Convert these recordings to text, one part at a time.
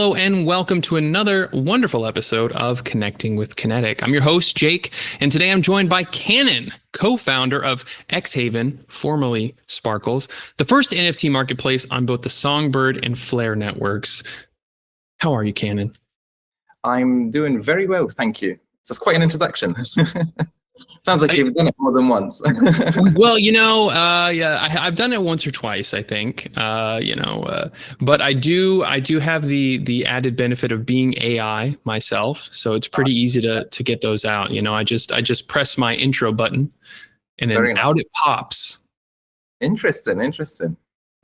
Hello and welcome to another wonderful episode of Connecting with Kinetic. I'm your host, Jake, and today I'm joined by Cannon, co-founder of xHaven, formerly Sparkles, the first NFT marketplace on both the Songbird and Flare networks. How are you, Cannon? I'm doing very well, thank you. That's quite an introduction. Sounds like you've done it more than once. Well, I've done it once or twice, I think. But I do have the added benefit of being AI myself, so it's pretty easy to get those out. You know, I just press my intro button, and then out it pops. Interesting. Not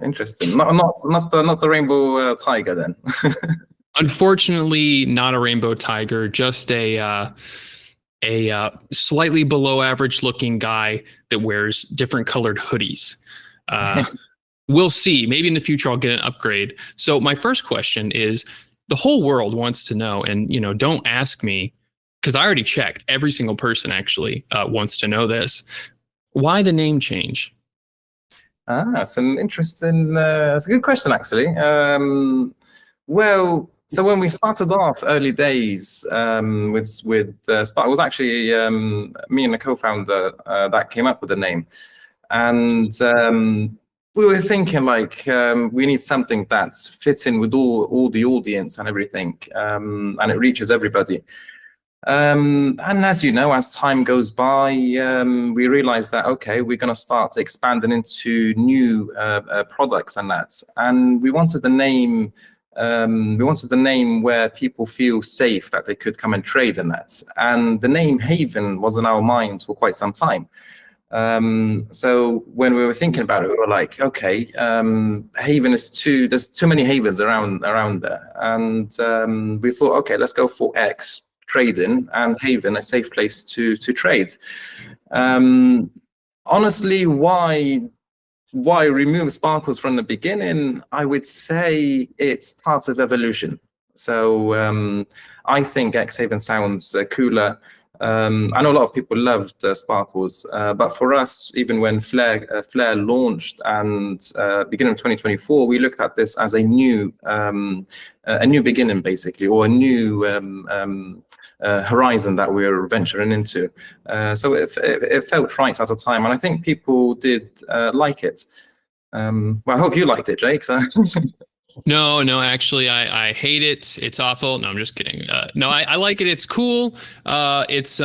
the rainbow tiger then. Unfortunately, not a rainbow tiger, just a slightly below average looking guy that wears different colored hoodies. We'll see. Maybe in the future I'll get an upgrade. So my first question is, the whole world wants to know, and don't ask me because I already checked. Every single person actually wants to know this. Why the name change? It's an interesting. It's a good question actually. So when we started off early days with Spark, it was actually me and the co-founder that came up with the name, and we were thinking we need something that fits in with all the audience and everything, and it reaches everybody. And as you know, as time goes by, we realized that we're going to start expanding into new products and that, and we wanted the name. Where people feel safe that they could come and trade in that. And the name Haven was in our minds for quite some time. So when we were thinking about it, we were like, Haven is there's too many havens around there. And we thought, let's go for X, trading, and Haven, a safe place to trade. Honestly, why remove sparkles from the beginning? I would say it's part of evolution. So I think xHaven sounds cooler. I know a lot of people loved sparkles, but for us, even when Flare launched and beginning of 2024, we looked at this as a new beginning, basically, or a new horizon that we're venturing into. So it felt right at the time, and I think people did like it. Well, I hope you liked it, Jake. So. No, actually, I hate it. It's awful. No, I'm just kidding. No, I like it. It's cool. It's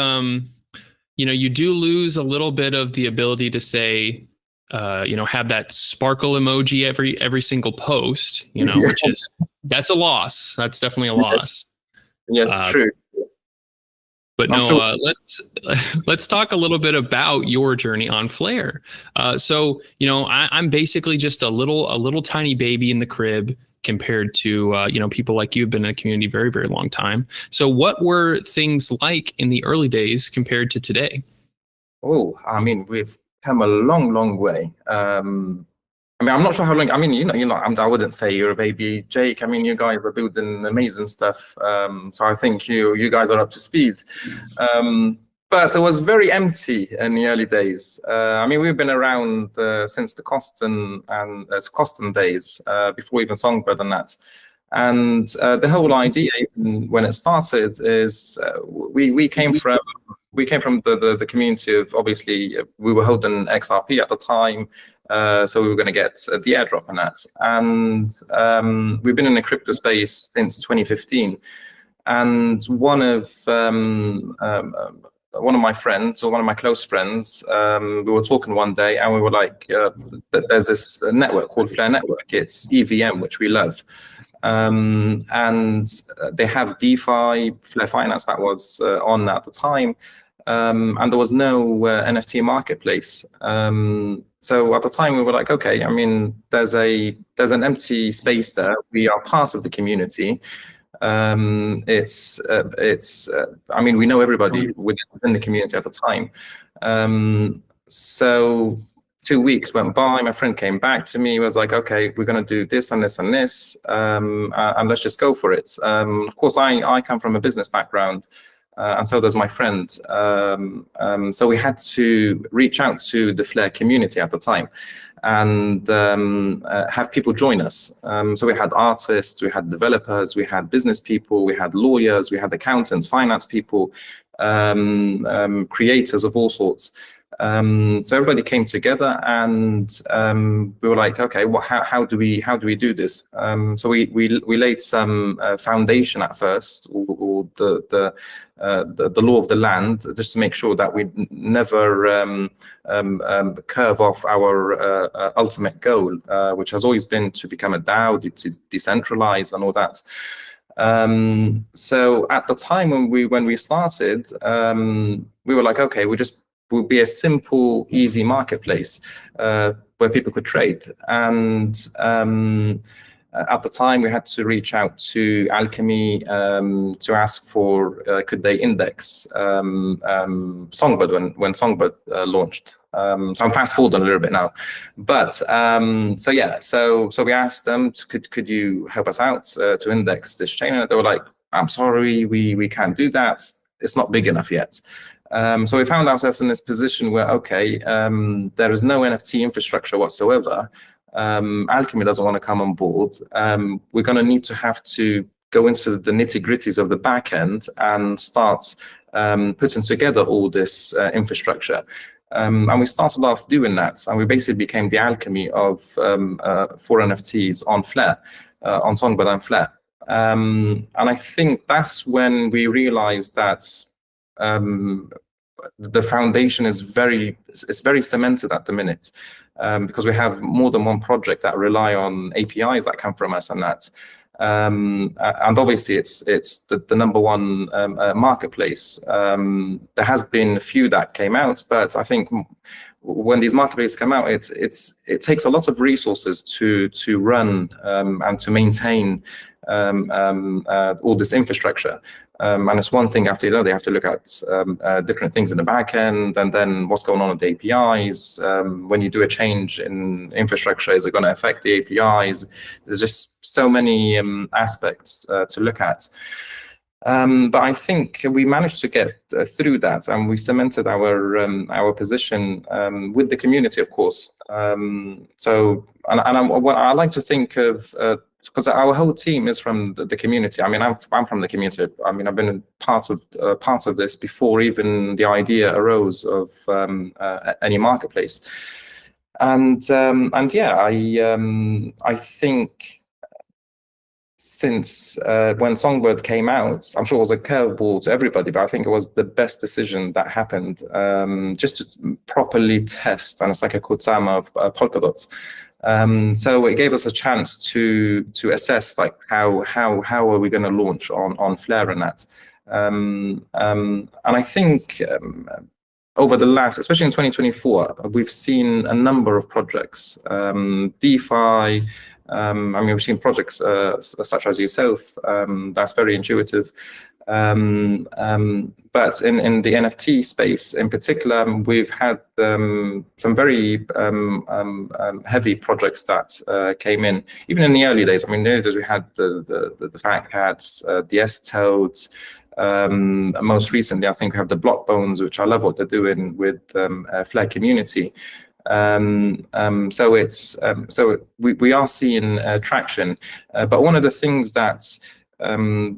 you do lose a little bit of the ability to say, have that sparkle emoji every single post. Which that's a loss. That's definitely a loss. Yes, true. But no, let's talk a little bit about your journey on Flare. So I'm basically just a little tiny baby in the crib compared to people like you who've been in the community very, very long time. So what were things like in the early days compared to today? Oh, I mean, we've come a long way. I'm not sure how long. I mean, I wouldn't say you're a baby, Jake. I mean, you guys are building amazing stuff. So I think you guys are up to speed. But it was very empty in the early days. I mean, we've been around since the Coston days, before even Songbird and that. And the whole idea, even when it started, is we came from the community of, obviously, we were holding XRP at the time. So we were going to get the airdrop on that. And we've been in the crypto space since 2015. And one of my friends, or one of my close friends, we were talking one day, and we were like, there's this network called Flare Network. It's EVM, which we love. And they have DeFi, Flare Finance, that was on at the time. And there was no NFT marketplace. So at the time we were like, I mean, there's an empty space there. We are part of the community. I mean, we know everybody within the community at the time. So 2 weeks went by. My friend came back to me. He was like, we're going to do this and this and this, and let's just go for it. Of course, I come from a business background. And so does my friend. So we had to reach out to the Flare community at the time. and have people join us. So we had artists, we had developers, we had business people, we had lawyers, we had accountants, finance people, creators of all sorts. So everybody came together, and we were like, okay, well, how do we do this? So we laid some foundation at first, or the law of the land, just to make sure that we never curve off our ultimate goal, which has always been to become a DAO, to decentralize and all that. So at the time when we started, we were like, okay, we'll be a simple, easy marketplace where people could trade. And at the time, we had to reach out to Alchemy to ask for could they index Songbird when Songbird launched. So I'm fast forwarding a little bit now, but so yeah, so we asked them, could you help us out to index this chain? And they were like, I'm sorry, we can't do that. It's not big enough yet. So we found ourselves in this position where, okay, there is no NFT infrastructure whatsoever. Alchemy doesn't want to come on board. We're going to need to have to go into the nitty-gritties of the back end and start putting together all this infrastructure. And we started off doing that, and we basically became the Alchemy of for NFTs on Flare, on Songbird and Flare. And I think that's when we realized that the foundation is very cemented at the minute, because we have more than one project that rely on APIs that come from us and that. And obviously it's the number one marketplace. There has been a few that came out, but I think when these marketplaces come out, it takes a lot of resources to run and to maintain all this infrastructure. And it's one thing after the other. They have to look at different things in the back end, and then what's going on with the APIs. When you do a change in infrastructure, is it going to affect the APIs? There's just so many aspects to look at. But I think we managed to get through that, and we cemented our position with the community, of course. So, what I like to think of, because our whole team is from the community. I mean, I'm from the community. I mean, I've been part of this before even the idea arose of any marketplace. And yeah, I think since when Songbird came out, I'm sure it was a curveball to everybody, but I think it was the best decision that happened, just to properly test, and it's like a Kusama of Polkadot. So it gave us a chance to assess, like, how are we going to launch on Flare and that. And I think over the last, especially in 2024, we've seen a number of projects, DeFi. I mean, we've seen projects such as yourself. That's very intuitive. But in the NFT space in particular, we've had some very heavy projects that came in, even in the early days. I mean, in the early days we had the Fat Cats, the S-Toads. Most recently, I think we have the Block Bones, which I love what they're doing with Flare community. So it's we are seeing traction, but one of the things that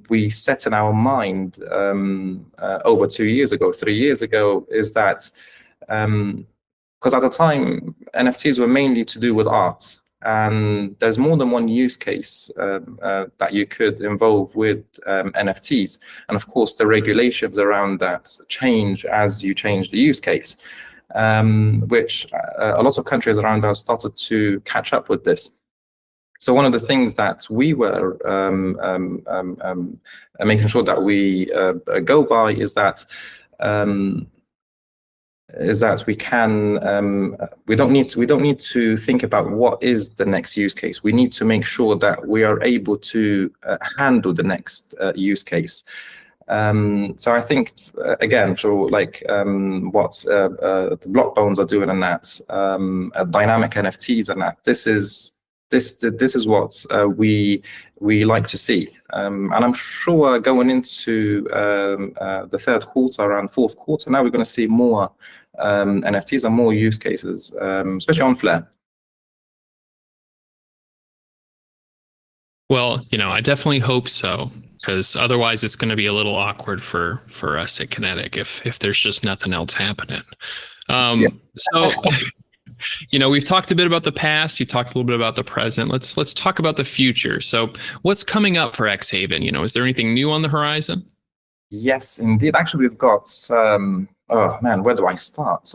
we set in our mind over 2 years ago, 3 years ago, is that because at the time NFTs were mainly to do with art, and there's more than one use case that you could involve with NFTs, and of course the regulations around that change as you change the use case. Which a lot of countries around us started to catch up with this. So one of the things that we were making sure that we go by is that we can we don't need to think about what is the next use case. We need to make sure that we are able to handle the next use case. So I think again, so like what the Block Bones are doing and that dynamic NFTs and that, this is what we like to see, and I'm sure going into the third quarter, around fourth quarter, now we're going to see more NFTs and more use cases, especially on Flare. Well, I definitely hope so, because otherwise it's going to be a little awkward for us at Kinetic if there's just nothing else happening. Yeah. So we've talked a bit about the past. You talked a little bit about the present. Let's talk about the future. So what's coming up for xHaven? Is there anything new on the horizon? Yes, indeed. Actually, we've got oh man, where do I start?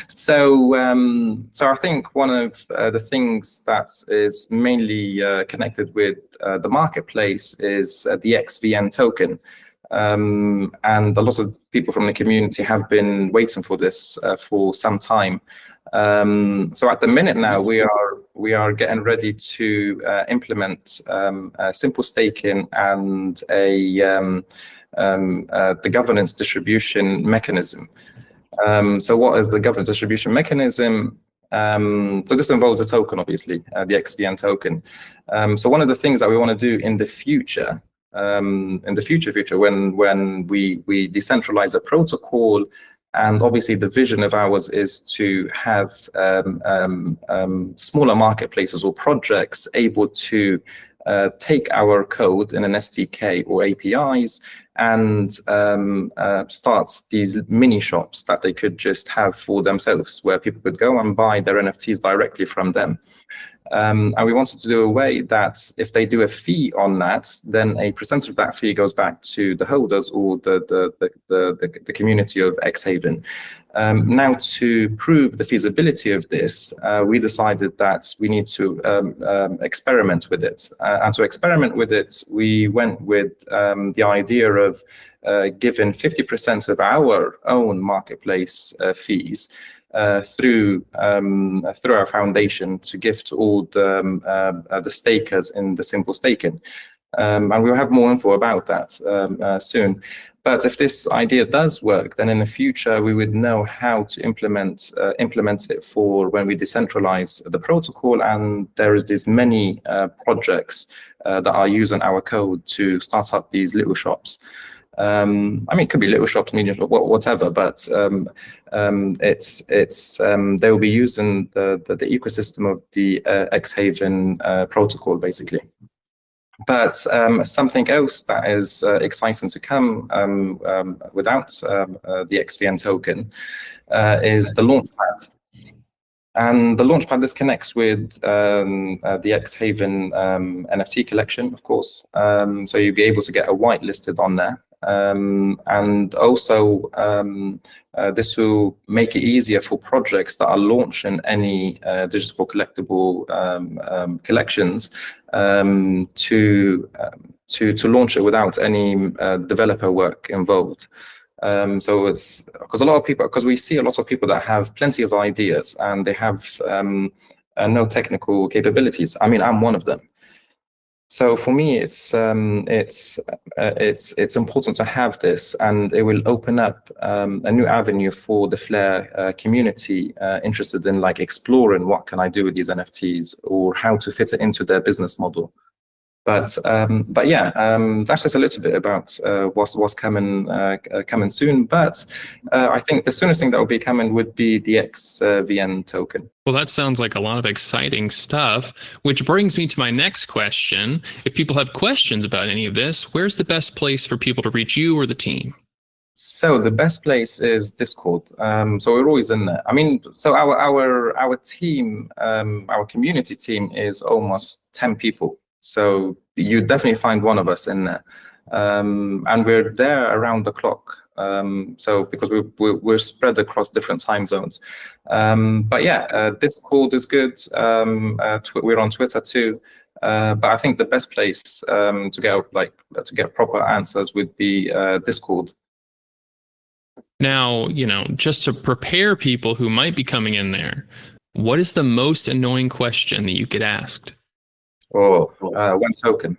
So I think one of the things that is mainly connected with the marketplace is the XVN token. And a lot of people from the community have been waiting for this for some time. So at the minute now, we are getting ready to implement simple staking and the governance distribution mechanism. So what is the governance distribution mechanism? So this involves the token, obviously, the XVN token. So one of the things that we want to do in the future, when we decentralize a protocol, and obviously the vision of ours is to have smaller marketplaces or projects able to take our code in an SDK or APIs and start these mini shops that they could just have for themselves, where people could go and buy their NFTs directly from them. And we wanted to do a way that if they do a fee on that, then a percentage of that fee goes back to the holders or the community of xHaven. Now, to prove the feasibility of this, we decided that we need to experiment with it. And to experiment with it, we went with the idea of giving 50% of our own marketplace fees through our foundation to give to all the stakers in the simple staking. And we'll have more info about that soon. But if this idea does work, then in the future we would know how to implement it for when we decentralize the protocol, and there is these many projects that are using our code to start up these little shops. I mean, it could be little shops, medium, whatever, but they will be using the ecosystem of the xHaven protocol, basically. But something else that is exciting to come without the XVN token is the Launchpad. And the Launchpad, this connects with the xHaven NFT collection, of course. So you'll be able to get a whitelisted on there. And also, this will make it easier for projects that are launching any digital collectible collections to launch it without any developer work involved. So it's because we see a lot of people that have plenty of ideas and they have no technical capabilities. I mean, I'm one of them. So for me, it's important to have this, and it will open up a new avenue for the Flare community interested in like exploring what can I do with these NFTs or how to fit it into their business model. But yeah, that's just a little bit about what's coming soon. But I think the soonest thing that will be coming would be the XVN token. Well, that sounds like a lot of exciting stuff, which brings me to my next question. If people have questions about any of this, where's the best place for people to reach you or the team? So the best place is Discord. So we're always in there. I mean, so our team, our community team is almost 10 people. So you definitely find one of us in there, and we're there around the clock. So because we're spread across different time zones. But yeah, Discord is good. We're on Twitter too. But I think the best place to get proper answers would be Discord. Now, just to prepare people who might be coming in there, what is the most annoying question that you get asked? Oh, one token.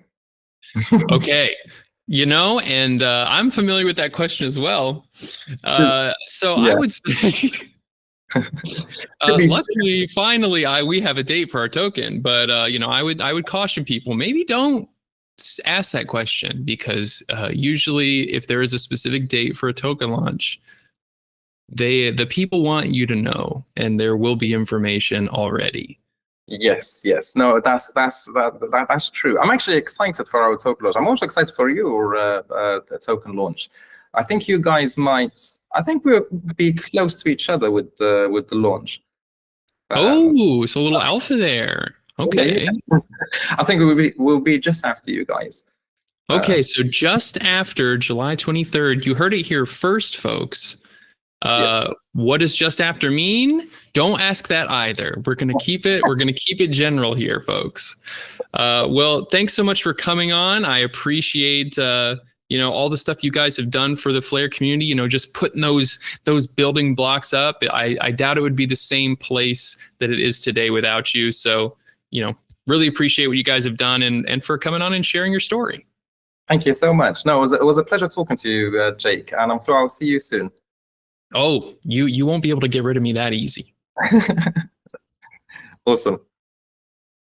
Okay. And I'm familiar with that question as well. So yeah. I would say, luckily, finally, we have a date for our token. But I would caution people, maybe don't ask that question, because usually, if there is a specific date for a token launch, the people want you to know, and there will be information already. Yes, yes. No, that's true. I'm actually excited for our token launch. I'm also excited for your token launch. I think you guys might. I think we'll be close to each other with the launch. Oh, so a little alpha there. Okay. Yeah. I think we'll be just after you guys. Okay, so just after July 23rd, you heard it here first, folks. Yes. What does just after mean? Don't ask that either. We're going to keep it general here, folks. Well, thanks so much for coming on. I appreciate all the stuff you guys have done for the Flare community, just putting those building blocks up. I doubt it would be the same place that it is today without you. So, really appreciate what you guys have done and for coming on and sharing your story. Thank you so much. No, it was a pleasure talking to you, Jake, and I'm sure I'll see you soon. Oh, you won't be able to get rid of me that easy. Awesome.